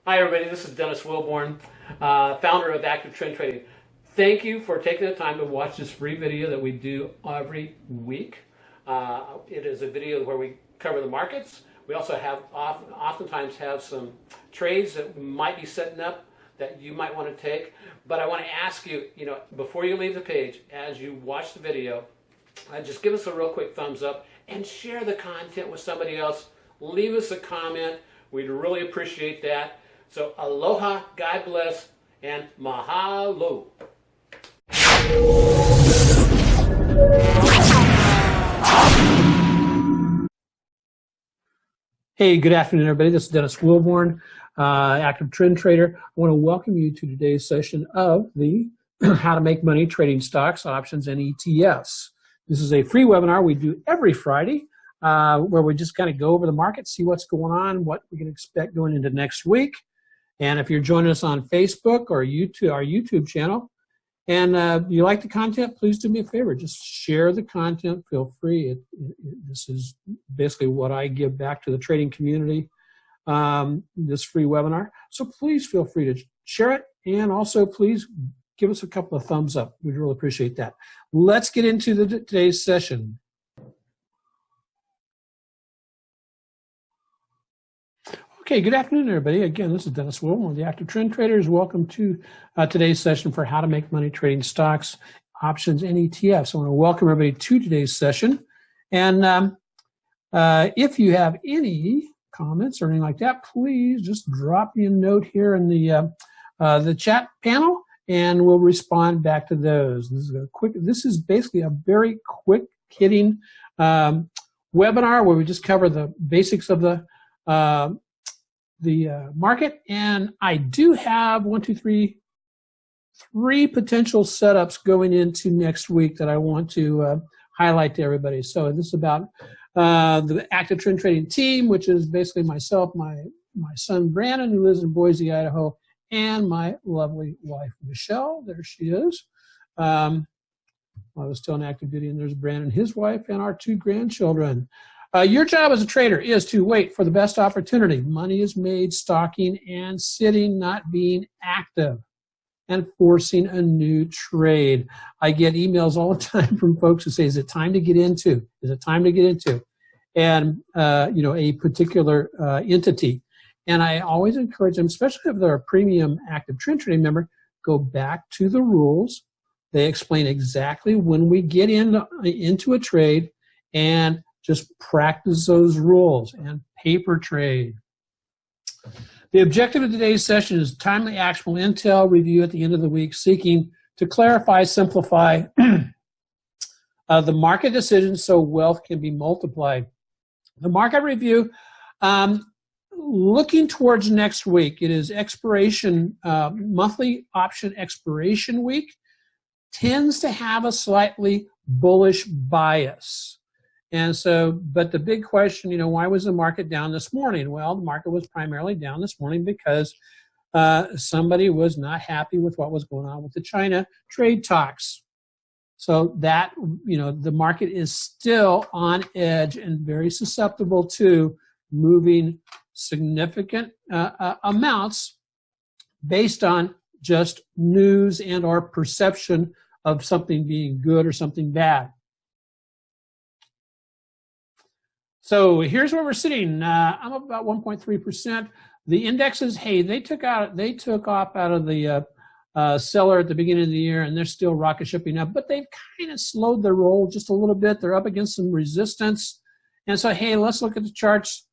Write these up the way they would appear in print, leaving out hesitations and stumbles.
Hi everybody, this is Dennis Wilborn, founder of Active Trend Trading. Thank you for taking the time to watch this free video that we do every week. It is a video where we cover the markets. We also have oftentimes have some trades that we might be setting up that you might want to take. But I want to ask you, before you leave the page, as you watch the video, just give us a real quick thumbs up and share the content with somebody else. Leave us a comment. We'd really appreciate that. So aloha, God bless, and mahalo. Hey, good afternoon, everybody. This is Dennis Wilborn, Active Trend Trader. I want to welcome you to today's session of the How to Make Money Trading Stocks, Options, and ETFs. This is a free webinar we do every Friday where we just kind of go over the market, see what's going on, what we can expect going into next week. And if you're joining us on Facebook or YouTube, our YouTube channel, and you like the content, please do me a favor. Just share the content. Feel free. This is basically what I give back to the trading community, this free webinar. So please feel free to share it. And also, please give us a couple of thumbs up. We'd really appreciate that. Let's get into today's session. Okay, good afternoon, everybody. Again, this is Dennis Wilborn with the Active Trend Traders. Welcome to today's session for How to Make Money Trading Stocks, Options, and ETFs. I want to welcome everybody to today's session. And if you have any comments or anything like that, please just drop me a note here in the chat panel, and we'll respond back to those. This is basically a very quick hitting webinar where we just cover the basics of the market, and I do have three potential setups going into next week that I want to highlight to everybody. So this is about the Active Trend Trading team, which is basically myself, my son Brandon, who lives in Boise, Idaho, and my lovely wife Michelle. There she is. I was still on active duty, and there's Brandon, his wife, and our 2 grandchildren. Your job as a trader is to wait for the best opportunity. Money is made stalking and sitting, not being active and forcing a new trade. I get emails all the time from folks who say, is it time to get into? Is it time to get into? And, a particular entity. And I always encourage them, especially if they're a premium Active Trend Trading member, go back to the rules. They explain exactly when we get into a trade, and just practice those rules and paper trade. The objective of today's session is timely actionable intel review at the end of the week, seeking to clarify, simplify the market decisions so wealth can be multiplied. The market review, looking towards next week, it is expiration, monthly option expiration week, tends to have a slightly bullish bias. And so, but the big question, why was the market down this morning? Well, the market was primarily down this morning because somebody was not happy with what was going on with the China trade talks. So that, the market is still on edge and very susceptible to moving significant amounts based on just news and or perception of something being good or something bad. So here's where we're sitting. I'm up about 1.3%. The indexes, hey, they took off out of the seller at the beginning of the year, and they're still rocket shipping up, but they've kind of slowed their roll just a little bit. They're up against some resistance, and so hey, let's look at the charts.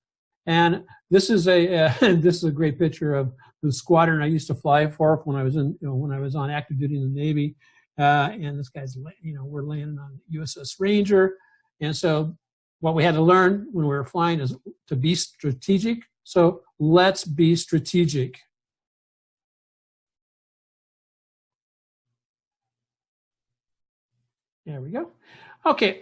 And this is a great picture of the squadron I used to fly for when I was on active duty in the Navy, and this guy's we're landing on USS Ranger, and so what we had to learn when we were flying is to be strategic. So let's be strategic. There we go. Okay,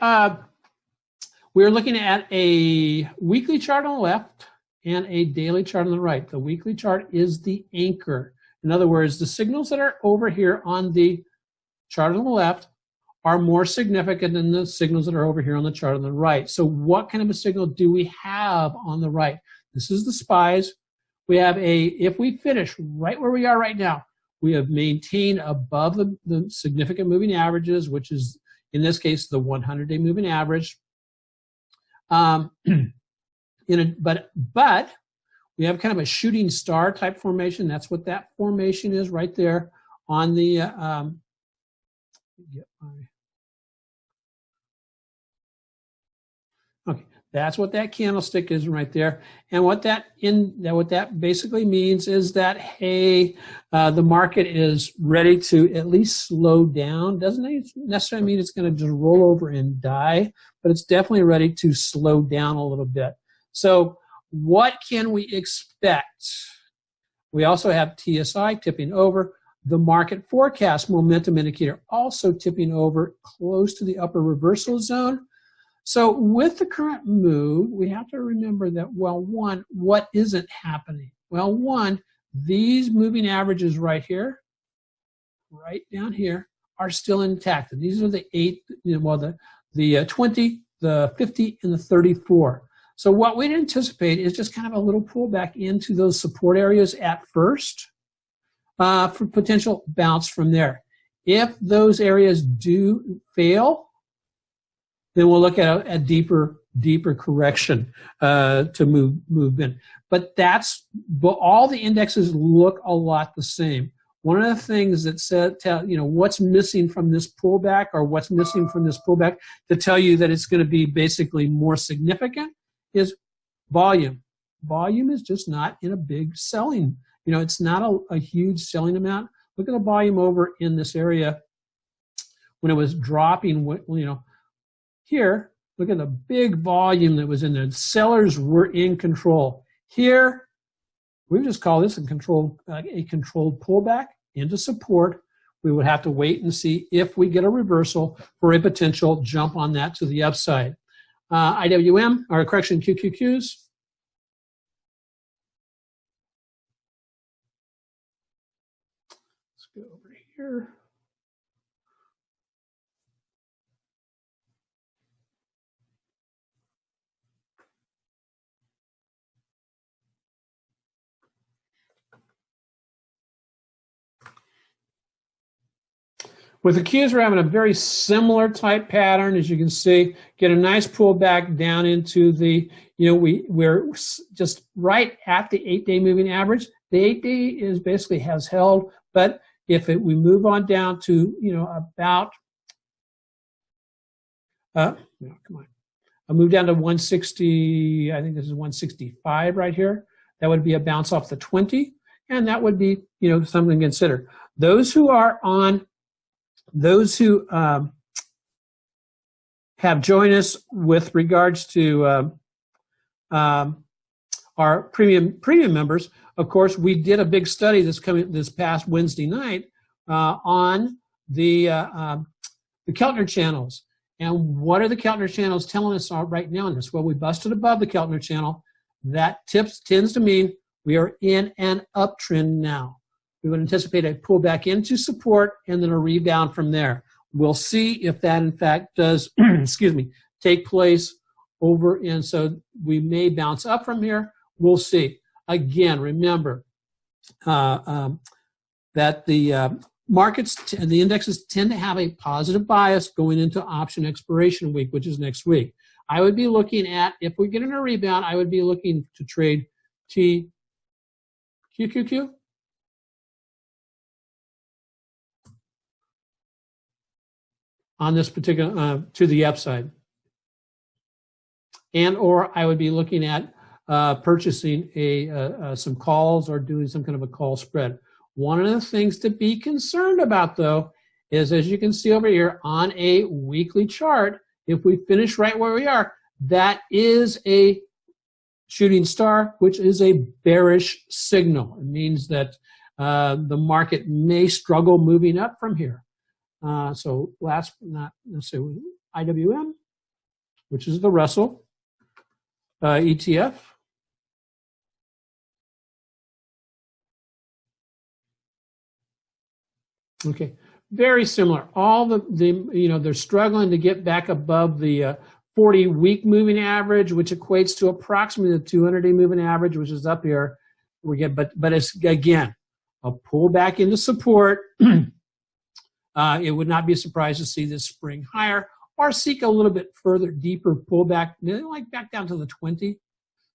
we're looking at a weekly chart on the left and a daily chart on the right. The weekly chart is the anchor. In other words, the signals that are over here on the chart on the left are more significant than the signals that are over here on the chart on the right. So what kind of a signal do we have on the right? This is the SPYs. we have if we finish right where we are right now, we have maintained above the significant moving averages, which is, in this case, the 100-day moving average. But we have kind of a shooting star type formation. That's what that formation is right there on the, okay, that's what that candlestick is right there. And what that basically means is that, hey, the market is ready to at least slow down. Doesn't necessarily mean it's going to just roll over and die, but it's definitely ready to slow down a little bit. So what can we expect? We also have TSI tipping over. The market forecast momentum indicator also tipping over close to the upper reversal zone. So with the current move, we have to remember that, well, one, what isn't happening? Well, one, these moving averages right here, right down here, are still intact. And these are the 20, the 50, and the 34. So what we'd anticipate is just kind of a little pullback into those support areas at first for potential bounce from there. If those areas do fail, then we'll look at a deeper correction to move in. But all the indexes look a lot the same. One of the things that what's missing from this pullback, or what's missing from this pullback to tell you that it's going to be basically more significant, is volume. Volume is just not in a big selling. It's not a huge selling amount. Look at the volume over in this area when it was dropping. Here, look at the big volume that was in there. Sellers were in control. Here, we just call this a controlled pullback into support. We would have to wait and see if we get a reversal for a potential jump on that to the upside. IWM, or correction, QQQs. Let's go over here. With the Qs, we're having a very similar type pattern, as you can see. Get a nice pullback down into the, we're just right at the 8-day moving average. The 8-day is basically has held, but if we move on down to, about, come on. I'll move down to 160, I think this is 165 right here. That would be a bounce off the 20, and that would be, something to consider. Those who have joined us with regards to our premium members, of course, we did a big study this past Wednesday night on the Keltner channels. And what are the Keltner channels telling us right now in this? Well, we busted above the Keltner channel. That tends to mean we are in an uptrend now. We would anticipate a pullback into support and then a rebound from there. We'll see if that, in fact, does, take place over. And so we may bounce up from here. We'll see. Again, remember that the markets and the indexes tend to have a positive bias going into option expiration week, which is next week. I would be looking at, if we get in a rebound, I would be looking to trade TQQQ. On this particular, to the upside. And or I would be looking at purchasing some calls or doing some kind of a call spread. One of the things to be concerned about, though, is, as you can see over here on a weekly chart, if we finish right where we are, that is a shooting star, which is a bearish signal. It means that the market may struggle moving up from here. So last but not necessarily IWM, which is the Russell ETF. Okay, very similar. All they're struggling to get back above the 40-week moving average, which equates to approximately the 200-day moving average, which is up here. but it's again a pullback into support. It would not be a surprise to see this spring higher or seek a little bit further, deeper pullback, like back down to the 20.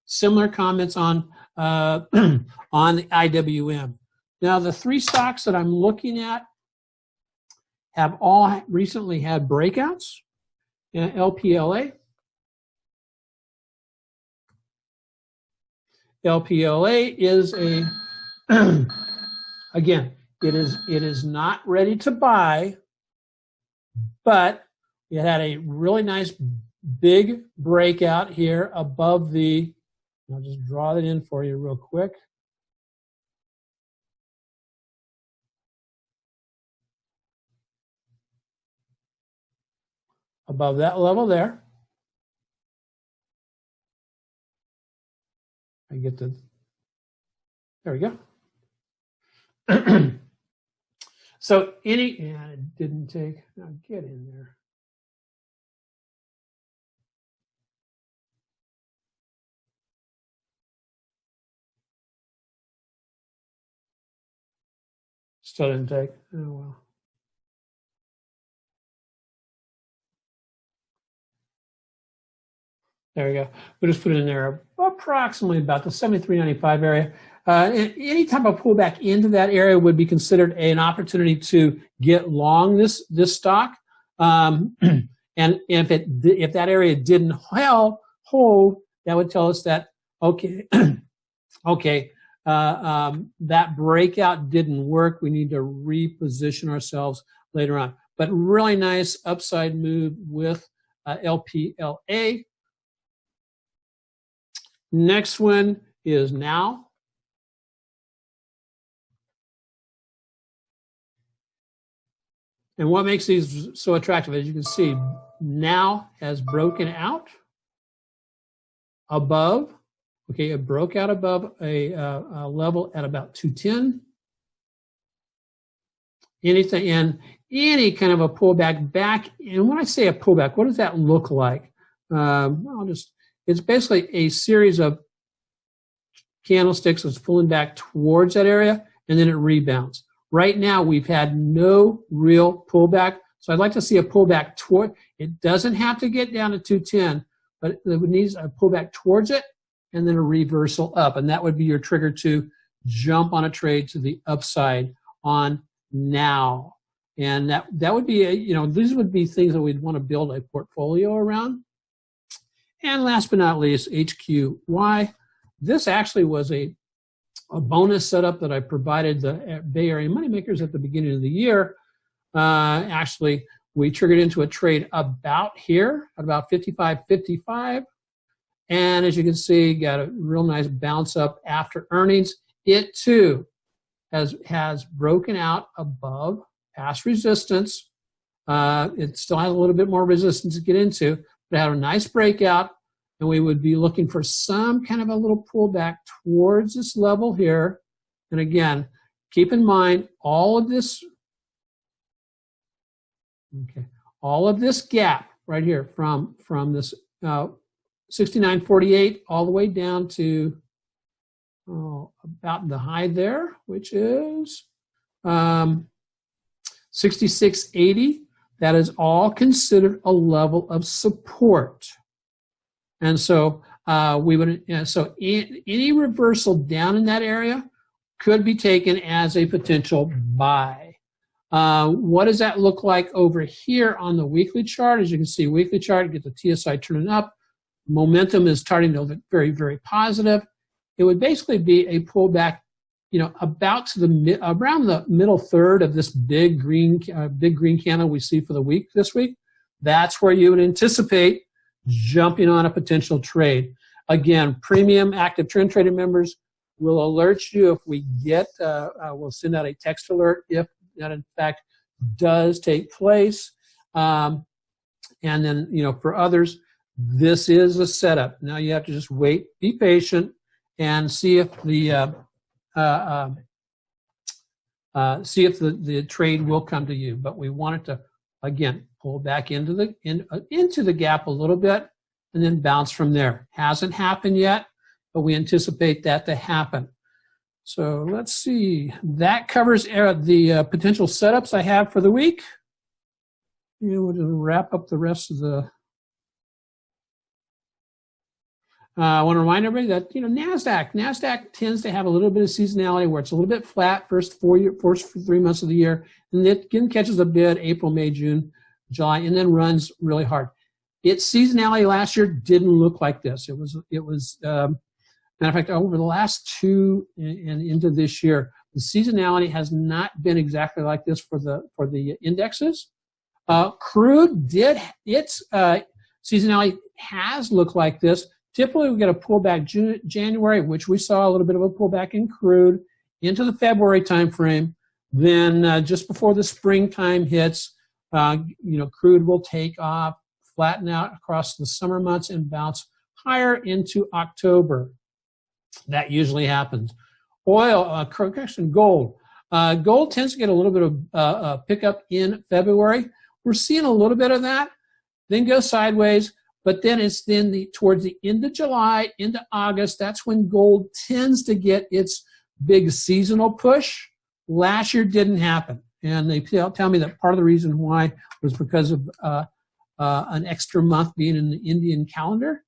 Similar comments on on the IWM. Now, the three stocks that I'm looking at have all recently had breakouts. LPLA. LPLA is a, again, it is not ready to buy, but it had a really nice big breakout here above the, I'll just draw that in for you real quick. Above that level there. I get the, there we go. So yeah, it didn't take, now get in there. Still didn't take, oh well. There we go. We'll just put it in there approximately about the 73.95 area. Any type of pullback into that area would be considered an opportunity to get long this stock. And if that area didn't hold, that would tell us that okay, okay, that breakout didn't work. We need to reposition ourselves later on. But really nice upside move with LPLA. Next one is Now. And what makes these so attractive, as you can see, Now has broken out above, okay, it broke out above a level at about 210. Anything in any kind of a pullback back, and when I say a pullback, what does that look like? It's basically a series of candlesticks that's pulling back towards that area, and then it rebounds. Right now, we've had no real pullback, so I'd like to see a pullback toward. It doesn't have to get down to 210, but it needs a pullback towards it, and then a reversal up, and that would be your trigger to jump on a trade to the upside on Now. And that would be, these would be things that we'd want to build a portfolio around. And last but not least, HQY. This actually was a bonus setup that I provided the Bay Area moneymakers at the beginning of the year. Actually, we triggered into a trade about here, at about 55.55. And as you can see, got a real nice bounce up after earnings. It too has broken out above past resistance. It still has a little bit more resistance to get into, but had a nice breakout, and we would be looking for some kind of a little pullback towards this level here. And again, keep in mind all of this gap right here from this 69.48 all the way down to about the high there, which is 66.80. That is all considered a level of support. And so we would, so any reversal down in that area could be taken as a potential buy. What does that look like over here on the weekly chart? As you can see, weekly chart, get the TSI turning up. Momentum is starting to look very, very positive. It would basically be a pullback, about to around the middle third of this big green candle we see for the week this week. That's where you would anticipate jumping on a potential trade. Again, premium active trend trading members will alert you if we get, we'll send out a text alert if that in fact does take place. And then, for others, this is a setup. Now you have to just wait, be patient, and see if the trade will come to you. But we want it to, again, pull back into the gap a little bit and then bounce from there. Hasn't happened yet, but we anticipate that to happen. So let's see. That covers the potential setups I have for the week. We'll just wrap up the rest of the. I want to remind everybody that NASDAQ tends to have a little bit of seasonality where it's a little bit flat first 3 months of the year, and it again catches a bid April, May, June, July, and then runs really hard. Its seasonality last year didn't look like this. It was matter of fact, over the last 2 and into this year, the seasonality has not been exactly like this for the indexes. Crude did its seasonality has looked like this. Typically, we get a pullback January, which we saw a little bit of a pullback in crude into the February timeframe. Then just before the springtime hits, crude will take off, flatten out across the summer months, and bounce higher into October. That usually happens. Oil, gold. Gold tends to get a little bit of pickup in February. We're seeing a little bit of that, then go sideways, but then it's towards the end of July, into August, that's when gold tends to get its big seasonal push. Last year didn't happen. And they tell me that part of the reason why was because of an extra month being in the Indian calendar.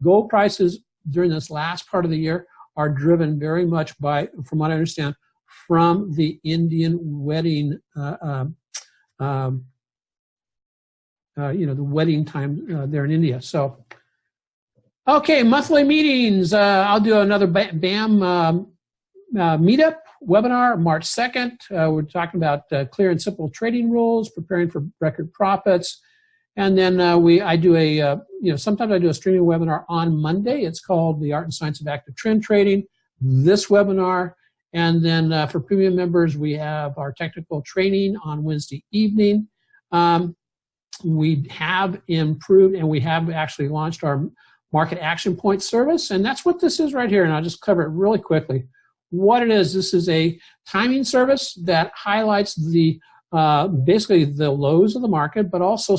Gold prices during this last part of the year are driven very much by, from what I understand, from the Indian wedding, the wedding time there in India. So, okay, monthly meetings. I'll do another BAM meetup webinar March 2nd. We're talking about clear and simple trading rules, preparing for record profits. And then I do sometimes I do a streaming webinar on Monday. It's called The Art and Science of Active Trend Trading, this webinar. And then for premium members, we have our technical training on Wednesday evening. We have improved, and we have actually launched our market action point service. And that's what this is right here. And I'll just cover it really quickly. What it is, this is a timing service that highlights basically the lows of the market, but also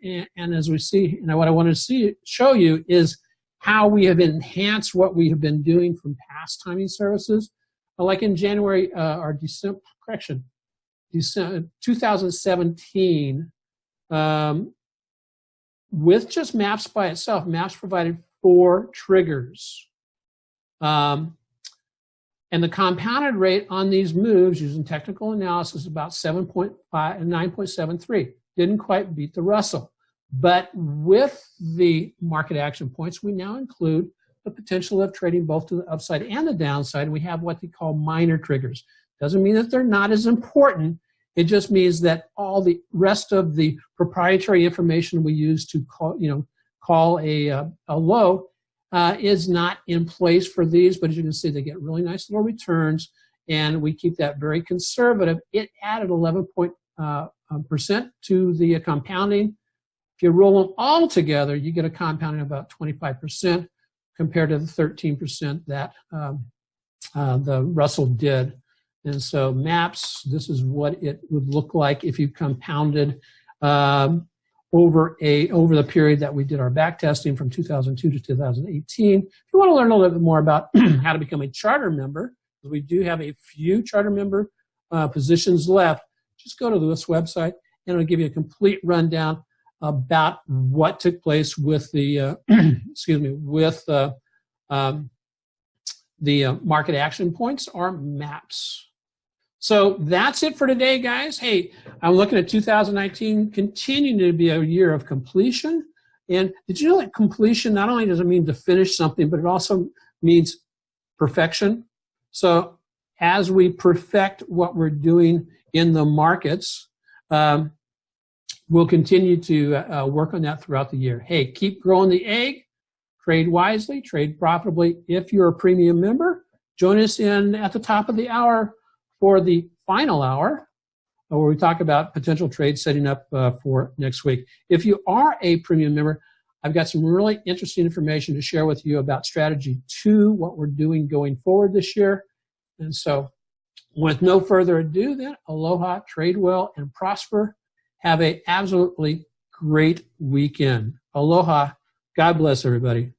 and as we see, what I want to show you is how we have enhanced what we have been doing from past timing services. Like in January, December 2017, with just MAPS by itself, MAPS provided 4 triggers. And the compounded rate on these moves using technical analysis is about 9.73. Didn't quite beat the Russell. But with the market action points, we now include the potential of trading both to the upside and the downside. And we have what they call minor triggers. Doesn't mean that they're not as important. It just means that all the rest of the proprietary information we use to call a low is not in place for these, but as you can see, they get really nice little returns, and we keep that very conservative. It added 11% to the compounding. If you roll them all together, you get a compounding of about 25% compared to the 13% that the Russell did. And so MAPS, this is what it would look like if you compounded over the period that we did our back testing from 2002 to 2018. If you want to learn a little bit more about how to become a charter member, because we do have a few charter member positions left, just go to this website and it'll give you a complete rundown about what took place with the the market action points, or MAPS. So that's it for today, guys. Hey, I'm looking at 2019 continuing to be a year of completion. And did you know that completion not only does it mean to finish something, but it also means perfection? So as we perfect what we're doing in the markets, we'll continue to work on that throughout the year. Hey, keep growing the egg, trade wisely, trade profitably. If you're a premium member, join us at the top of the hour for the final hour, where we talk about potential trades setting up for next week. If you are a premium member, I've got some really interesting information to share with you about strategy 2, what we're doing going forward this year. And so with no further ado then, aloha, trade well, and prosper. Have an absolutely great weekend. Aloha. God bless everybody.